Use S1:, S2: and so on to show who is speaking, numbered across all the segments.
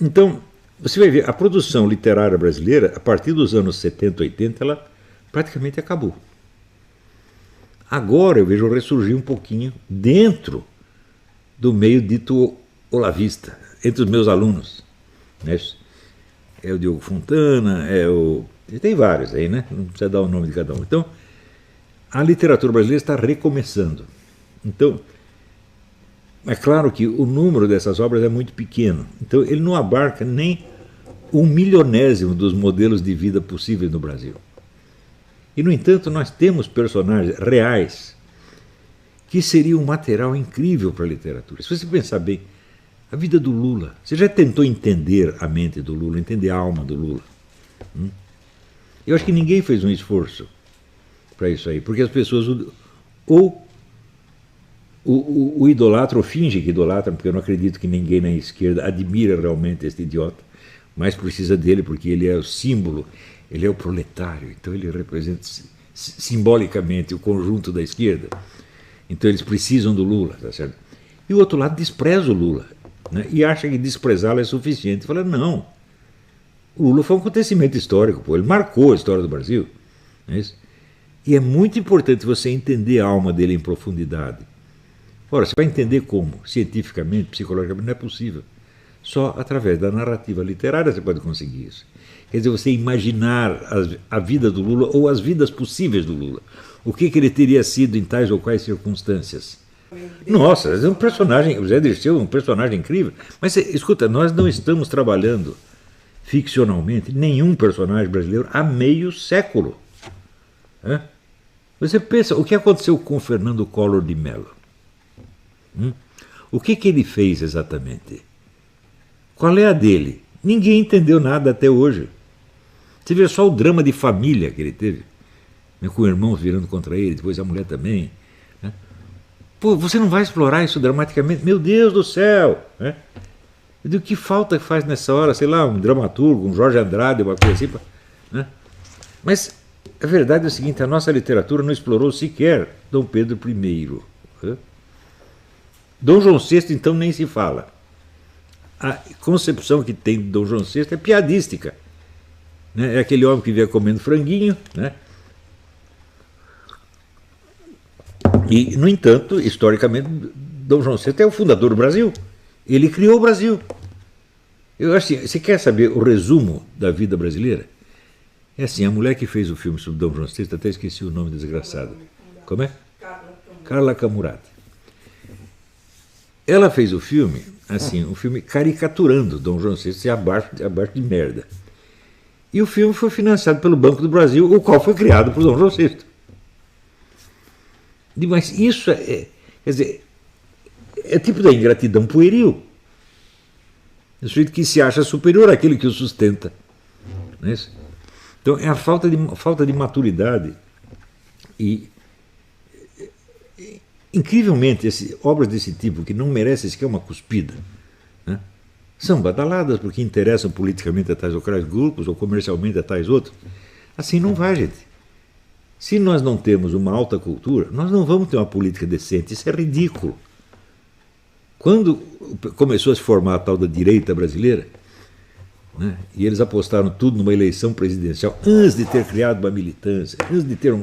S1: Então, você vai ver, a produção literária brasileira, a partir dos anos 70, 80, ela praticamente acabou. Agora eu vejo ressurgir um pouquinho dentro do meio dito olavista, entre os meus alunos. Né? É o Diogo Fontana, e tem vários aí, né? Não precisa dar o nome de cada um. Então, a literatura brasileira está recomeçando. Então, é claro que o número dessas obras é muito pequeno. Então, ele não abarca nem 1/1000º dos modelos de vida possíveis no Brasil. E, no entanto, nós temos personagens reais que seriam um material incrível para a literatura. Se você pensar bem, a vida do Lula. Você já tentou entender a mente do Lula, entender a alma do Lula? Eu acho que ninguém fez um esforço para isso aí, porque as pessoas ou o idolatram ou fingem que idolatram, porque eu não acredito que ninguém na esquerda admira realmente este idiota, mas precisa dele porque ele é o símbolo, ele é o proletário, então ele representa simbolicamente o conjunto da esquerda. Então eles precisam do Lula, tá certo? E o outro lado despreza o Lula, né? E acha que desprezá-lo é suficiente. Fala, não, o Lula foi um acontecimento histórico, pô, ele marcou a história do Brasil. Não é isso? E é muito importante você entender a alma dele em profundidade. Ora, você vai entender como? Cientificamente, psicologicamente, não é possível. Só através da narrativa literária você pode conseguir isso. Quer dizer, você imaginar a vida do Lula ou as vidas possíveis do Lula. O que ele teria sido em tais ou quais circunstâncias. Nossa, é um personagem, o Zé Dirceu é um personagem incrível. Mas escuta, nós não estamos trabalhando ficcionalmente nenhum personagem brasileiro há meio século. Você pensa, o que aconteceu com o Fernando Collor de Mello? O que ele fez exatamente? Qual é a dele? Ninguém entendeu nada até hoje. Você vê só o drama de família que ele teve, né, com o irmão virando contra ele, depois a mulher também. Né? Pô, você não vai explorar isso dramaticamente? Meu Deus do céu! Né? Eu digo, que falta faz nessa hora, sei lá, um dramaturgo, um Jorge Andrade, uma coisa assim. Né? Mas a verdade é o seguinte, a nossa literatura não explorou sequer Dom Pedro I. Né? Dom João VI, então, nem se fala. A concepção que tem de Dom João VI é piadística. Né? É aquele homem que vinha comendo franguinho. Né? E, no entanto, historicamente, Dom João VI é o fundador do Brasil. Ele criou o Brasil. Eu acho assim, você quer saber o resumo da vida brasileira? É assim, a mulher que fez o filme sobre Dom João VI, até esqueci o nome desgraçado. Como é? Carla Camurati. Ela fez o filme, assim, um filme caricaturando Dom João VI abaixo de merda. E o filme foi financiado pelo Banco do Brasil, o qual foi criado por Dom João VI. Mas isso quer dizer, é tipo da ingratidão pueril. É o sujeito que se acha superior àquele que o sustenta. Não é isso? Então é a falta de maturidade e incrivelmente, obras desse tipo, que não merecem sequer uma cuspida, né, são badaladas porque interessam politicamente a tais ou quais grupos, ou comercialmente a tais outros. Assim não vai, gente. Se nós não temos uma alta cultura, nós não vamos ter uma política decente. Isso é ridículo. Quando começou a se formar a tal da direita brasileira, né, e eles apostaram tudo numa eleição presidencial, antes de ter criado uma militância, antes de ter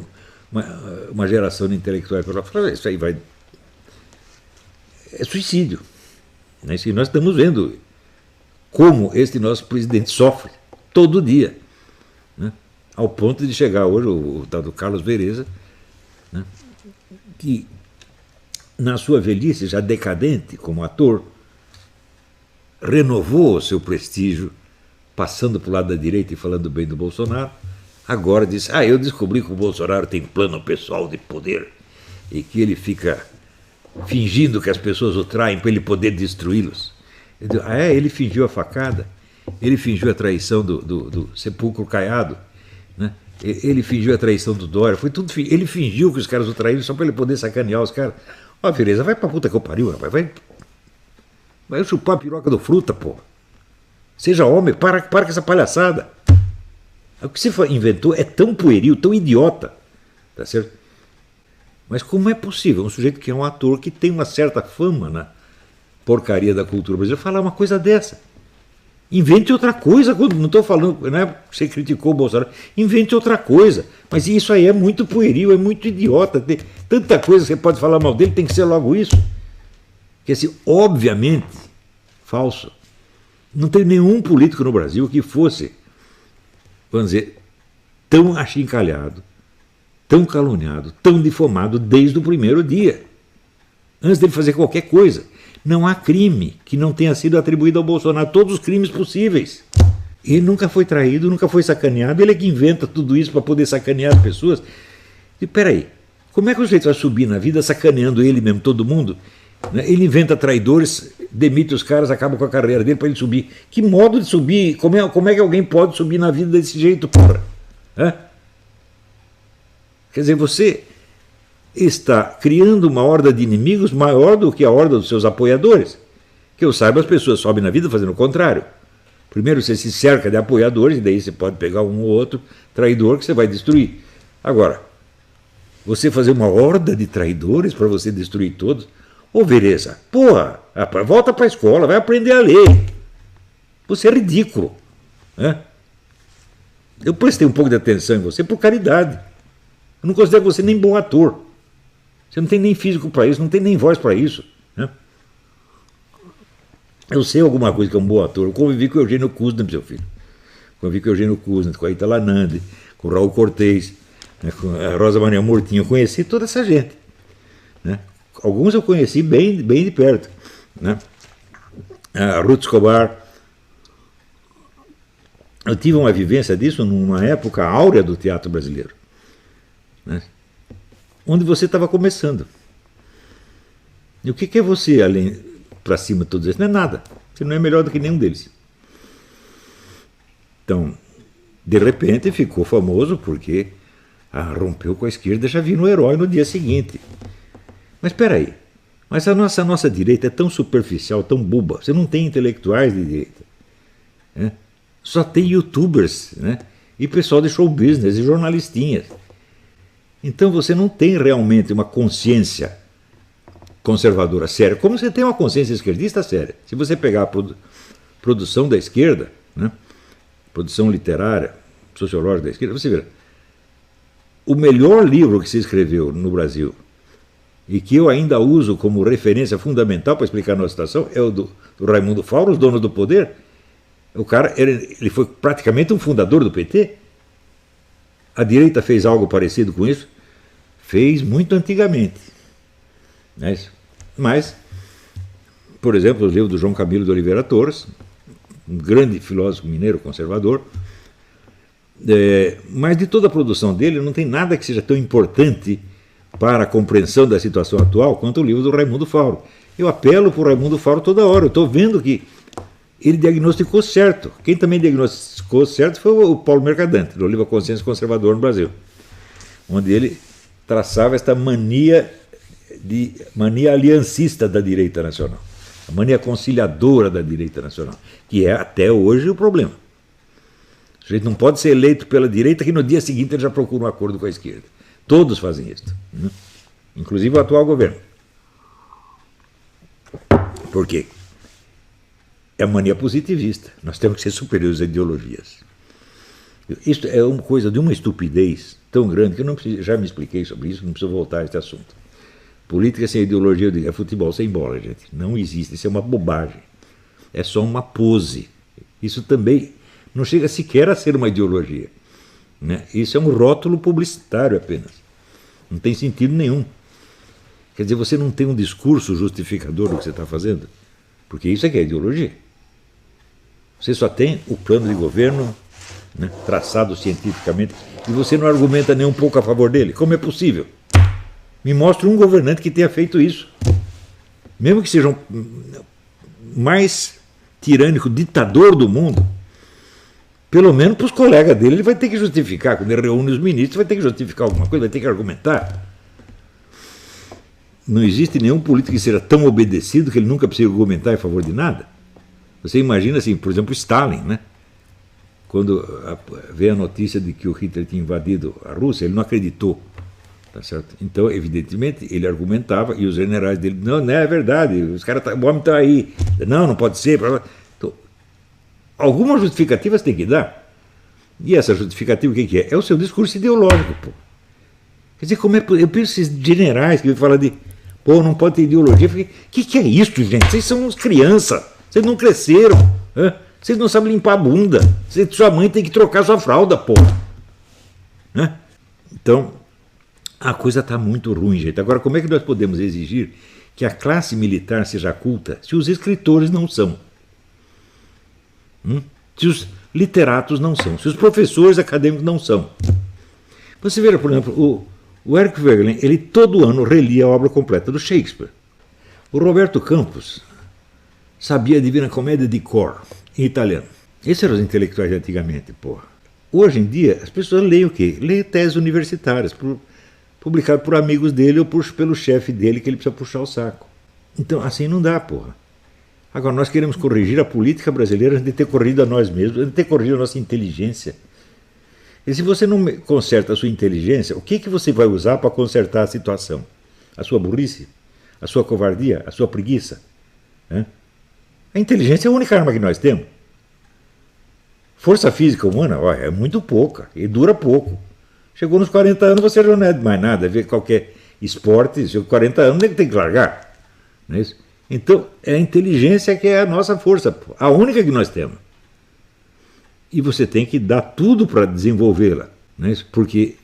S1: uma geração de intelectuais, isso aí vai. É suicídio. Né? E nós estamos vendo como este nosso presidente sofre todo dia. Né? Ao ponto de chegar hoje o tal do Carlos Vereza, né, que na sua velhice, já decadente como ator, renovou o seu prestígio, passando para o lado da direita e falando bem do Bolsonaro. Agora diz, eu descobri que o Bolsonaro tem plano pessoal de poder e que ele fica fingindo que as pessoas o traem para ele poder destruí-los. Ele fingiu a facada, ele fingiu a traição do Sepulcro Caiado, né? Ele fingiu a traição do Dória, foi tudo, ele fingiu que os caras o traíram só para ele poder sacanear os caras. Vereza, vai pra puta que eu pariu, rapaz, vai chupar a piroca do Fruta, pô. Seja homem, para com essa palhaçada. O que você inventou é tão pueril, tão idiota, tá certo? Mas como é possível um sujeito que é um ator que tem uma certa fama na porcaria da cultura brasileira falar uma coisa dessa? Invente outra coisa. Não estou falando, né, você criticou o Bolsonaro. Invente outra coisa. Mas isso aí é muito pueril, é muito idiota. Tem tanta coisa que você pode falar mal dele, tem que ser logo isso. Que assim, obviamente, falso. Não tem nenhum político no Brasil que fosse, vamos dizer, tão achincalhado, tão caluniado, tão difamado desde o primeiro dia. Antes dele fazer qualquer coisa. Não há crime que não tenha sido atribuído ao Bolsonaro. Todos os crimes possíveis. Ele nunca foi traído, nunca foi sacaneado. Ele é que inventa tudo isso para poder sacanear as pessoas. E peraí, como é que o sujeito vai subir na vida sacaneando ele mesmo, todo mundo? Ele inventa traidores, demite os caras, acaba com a carreira dele para ele subir. Que modo de subir? Como é que alguém pode subir na vida desse jeito, porra? Hã? Quer dizer, você está criando uma horda de inimigos maior do que a horda dos seus apoiadores. Que eu saiba, as pessoas sobem na vida fazendo o contrário. Primeiro você se cerca de apoiadores, e daí você pode pegar um ou outro traidor que você vai destruir. Agora, você fazer uma horda de traidores para você destruir todos, ô Vereza, porra, volta para a escola, vai aprender a ler. Você é ridículo. Né? Eu prestei um pouco de atenção em você por caridade. Eu não considero você nem bom ator. Você não tem nem físico para isso, não tem nem voz para isso. Né? Eu sei alguma coisa que é um bom ator. Eu convivi com o Eugênio Kuznet, meu filho. Convivi com o Eugênio Kuznet, com a Itala Nandi, com o Raul Cortez, né, com a Rosa Maria Mortinho. Eu conheci toda essa gente. Né? Alguns eu conheci bem de perto. Né? A Ruth Escobar. Eu tive uma vivência disso numa época áurea do teatro brasileiro. Né? Onde você estava começando. E o que é você, além, para cima de todos esses? Não é nada. Você não é melhor do que nenhum deles. Então, de repente ficou famoso porque rompeu com a esquerda, já vi no Herói no dia seguinte. Mas espera aí. Mas a nossa direita é tão superficial, tão boba. Você não tem intelectuais de direita. Né? Só tem youtubers, né? E pessoal de show business e jornalistinhas. Então você não tem realmente uma consciência conservadora séria, como você tem uma consciência esquerdista séria. Se você pegar a produção da esquerda, né, produção literária, sociológica da esquerda, você vê, o melhor livro que se escreveu no Brasil e que eu ainda uso como referência fundamental para explicar a nossa situação é o do Raimundo Fauro, Os Donos do Poder. O cara, ele foi praticamente um fundador do PT. A direita fez algo parecido com isso? Fez muito antigamente. Mas, por exemplo, o livro do João Camilo de Oliveira Torres, um grande filósofo mineiro conservador, mas de toda a produção dele não tem nada que seja tão importante para a compreensão da situação atual quanto o livro do Raimundo Fauro. Eu apelo para o Raimundo Fauro toda hora. Eu estou vendo que ele diagnosticou certo. Quem também diagnosticou certo foi o Paulo Mercadante, do livro A Consciência Conservadora no Brasil, onde ele traçava esta mania aliancista da direita nacional, a mania conciliadora da direita nacional, que é até hoje o problema. O sujeito não pode ser eleito pela direita que no dia seguinte ele já procura um acordo com a esquerda. Todos fazem isso, né? Inclusive o atual governo. Por quê? É a mania positivista. Nós temos que ser superiores a ideologias. Isso é uma coisa de uma estupidez tão grande que eu não preciso, já me expliquei sobre isso, não preciso voltar a este assunto. Política sem ideologia, eu digo, é futebol sem bola, gente. Não existe, isso é uma bobagem. É só uma pose. Isso também não chega sequer a ser uma ideologia. Né? Isso é um rótulo publicitário apenas. Não tem sentido nenhum. Quer dizer, você não tem um discurso justificador do que você está fazendo, porque isso é que é ideologia. Você só tem o plano de governo, né, traçado cientificamente, e você não argumenta nem um pouco a favor dele. Como é possível? Me mostre um governante que tenha feito isso. Mesmo que seja o mais tirânico ditador do mundo, pelo menos para os colegas dele, ele vai ter que justificar. Quando ele reúne os ministros, vai ter que justificar alguma coisa, vai ter que argumentar. Não existe nenhum político que seja tão obedecido que ele nunca precisa argumentar em favor de nada. Você imagina, assim, por exemplo, Stalin, né? Quando veio a notícia de que o Hitler tinha invadido a Rússia, ele não acreditou. Tá certo? Então, evidentemente, ele argumentava e os generais dele, não é verdade, os caras, o homem está aí. Não pode ser. Então, Alguma justificativa você tem que dar. E essa justificativa o que é? É o seu discurso ideológico, pô. Quer dizer, como é. Eu penso esses generais que falam de. Pô, não pode ter ideologia. O que é isso, gente? Vocês são uns crianças. Vocês não cresceram. Hein? Vocês não sabem limpar a bunda. Sua mãe tem que trocar sua fralda, pô. Né? Então, a coisa está muito ruim, gente. Agora, como é que nós podemos exigir que a classe militar seja culta se os escritores não são? Se os literatos não são? Se os professores acadêmicos não são? Você veja, por exemplo, o Eric Voegelin, ele todo ano relia a obra completa do Shakespeare. O Roberto Campos sabia a Divina Comédia de cor, em italiano. Esses eram os intelectuais de antigamente, porra. Hoje em dia, as pessoas leem o quê? Leem teses universitárias, publicado por amigos dele ou pelo chefe dele, que ele precisa puxar o saco. Então, assim não dá, porra. Agora, nós queremos corrigir a política brasileira de ter corrigido a nós mesmos, de ter corrigido a nossa inteligência. E se você não conserta a sua inteligência, o que você vai usar para consertar a situação? A sua burrice? A sua covardia? A sua preguiça? A inteligência é a única arma que nós temos. Força física humana, ó, é muito pouca e dura pouco. Chegou nos 40 anos, você já não é mais nada. Ver qualquer esporte, chegou 40 anos, ele tem que largar. Não é isso? Então, é a inteligência que é a nossa força, a única que nós temos. E você tem que dar tudo para desenvolvê-la. Não é isso? Porque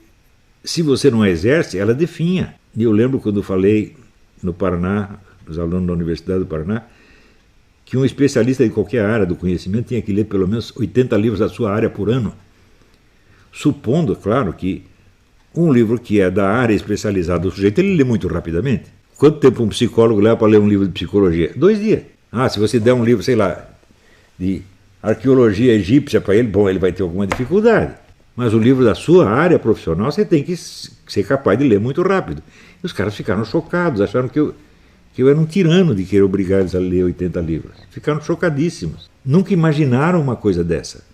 S1: se você não a exerce, ela definha. E eu lembro quando falei no Paraná, os alunos da Universidade do Paraná, que um especialista de qualquer área do conhecimento tinha que ler pelo menos 80 livros da sua área por ano. Supondo, claro, que um livro que é da área especializada do sujeito, ele lê muito rapidamente. Quanto tempo um psicólogo leva para ler um livro de psicologia? 2 dias. Se você der um livro, sei lá, de arqueologia egípcia para ele, bom, ele vai ter alguma dificuldade. Mas o livro da sua área profissional, você tem que ser capaz de ler muito rápido. E os caras ficaram chocados, acharam que eu era um tirano de querer obrigar eles a ler 80 livros. Ficaram chocadíssimos. Nunca imaginaram uma coisa dessa.